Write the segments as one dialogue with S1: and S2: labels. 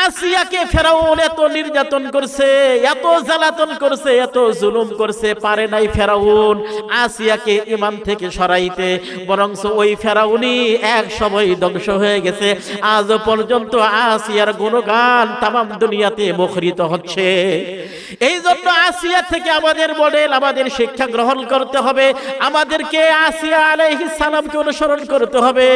S1: আসিয়াকে ফেরাউন এত নির্যাতন করছে, এত জ্বালাতন করছে, এত জুলুম করছে, পারে নাই ফেরাউন আসিয়াকে ঈমান থেকে সরাইতে, বরং ওই ফেরাউনই এক সময় ধ্বংস হয়ে গেছে। আজ পর্যন্ত আসিয়ার গুণগান তামাম দুনিয়াতে মুখরিত হচ্ছে। এই জন্য আসিয়া থেকে আমাদের মডেল, আমাদের শিক্ষা গ্রহণ করতে হবে। আমাদেরকে আসিয়া আলাইহিস সালামকে অনুসরণ করতে হবে।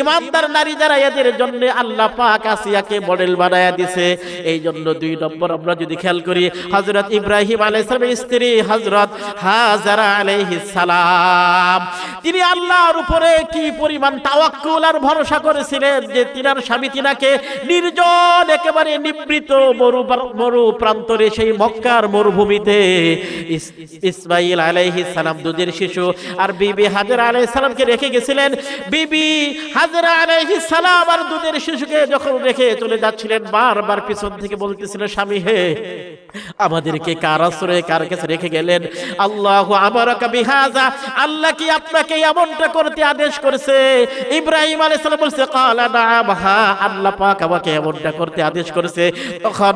S1: ইমানদার নারী যারা, এদের জন্য আল্লাহ পাক আসিয়াকে মডেল বানায়া দিয়েছে। এই জন্য 2 নম্বর আমরা যদি খেয়াল করি, হযরত ইব্রাহিম আলাইহিস সালামের স্ত্রী হযরত হাজারা আলাইহিস সালাম, তিনি আল্লাহর উপরে কি পরিমাণ তাওয়াক্কুল আর ভরসা করেছিলেন যে তিনার স্বামী তিনাকে নির্জন একেবারে নিবৃত মরু প্রান্তরে, সেই মক্কার মরুভূমিতে ইসমাঈল আলাইহিস সালাম দুধের শিশু আর বিবি হাজেরা আলাইহিস সালামকে রেখে গেছিলেন। বিবি হাজেরা আলাইহিস সালাম আর দুধের শিশুকে যখন রেখে চলে যাচ্ছিলেন, বারবার পিছন থেকে বলতেছিলেন, স্বামী হে, আমাদেরকে কার আশ্রয়ে কার কাছে রেখে গেলেন? আল্লাহু আমারাকা বিহাযা, আল্লাহ কি আপনাকে এমনটা করতে আদেশ করেছে? ইব্রাহিম আলাইহিস সালাম বলছে, ক্বালা নাআম, হ্যাঁ আল্লাহ পাক আমাকে এমনটা করতে আদেশ করেছে। তখন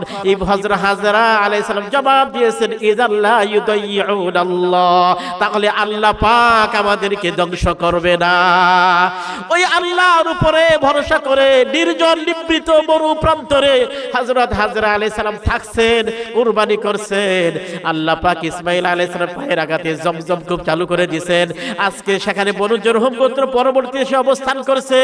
S1: হযরত হাজেরা আলাইহিস সালাম জবাব দিয়েছেন, ইযাল্লা ইউদাইয়ুনাল্লাহ, তাহলে আল্লাহ পাক আমাদেরকে ধ্বংস করবে না। ওই আল্লাহর উপরে ভরসা করে নির্জন নিবৃত মরু প্রান্তরে হযরত হাজেরা আলাইহিস সালাম থাকছেন, কুরবানি করছেন। আল্লাহ পাক ইসমাঈল আলাইহিস সালাম পায়ের আঘাতে জমজম কূপ চালু করে দিয়েছেন। আজকে সেখানে বনু জরহুম গোত্র পরবর্তী এসে অবস্থান করছে।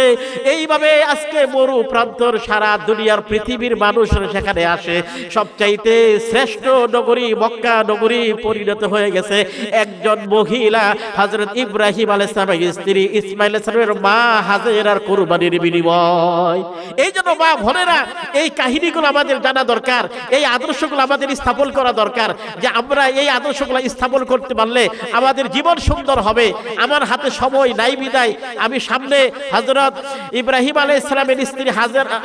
S1: এইভাবে আজকে মরু প্রান্তর সারা দুনিয়ার পৃথিবীর মানুষ সেখানে আসে। সবচাইতে শ্রেষ্ঠ নগরী মক্কা নগরী পরিণত হয়ে গেছে একজন মহিলা হযরত ইব্রাহিম আলাইহিস সালামের স্ত্রী ইসমাঈল আলাইহিস সালামের মা হাজেরার কুরবানির বিনিময়। এই জন্য মা বোনেরা, এই কাহিনীগুলো আমাদের জানা দরকার, এই আদর্শগুলো আমাদের স্থাপন করা দরকার, যে আমরা এই আদর্শগুলো স্থাপন করতে পারলে আমাদের জীবন সুন্দর হবে। আমার হাতে সময় নাই বিদায় আমি সামনে হযরত ইব্রাহিম আলাইহিস সালামের স্ত্রী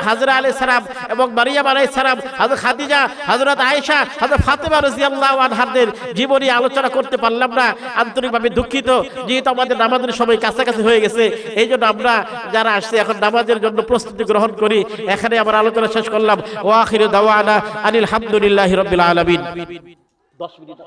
S1: হাজেরা আলাইহিস সালাম এবং মারিয়াম আলাইহিস সালাম, হযরত খাদিজা, হযরত আয়েশা, হযরত ফাতেমা রাদিয়াল্লাহু আনহাদের জীবনী আলোচনা করতে পারলাম না। আন্তরিকভাবে দুঃখিত, যেহেতু আমাদের নামাজের সময় কাছাকাছি হয়ে গেছে। এই জন্য আমরা যারা আসছে এখন নামাজের জন্য প্রস্তুতি গ্রহণ করি। এখানে আমার আলোচনা শেষ করলাম। ওয়া আখিরু দাওয়ানা আনিল হামদুলিল্লাহি রাব্বিল আলামিন। 10 মিনিট।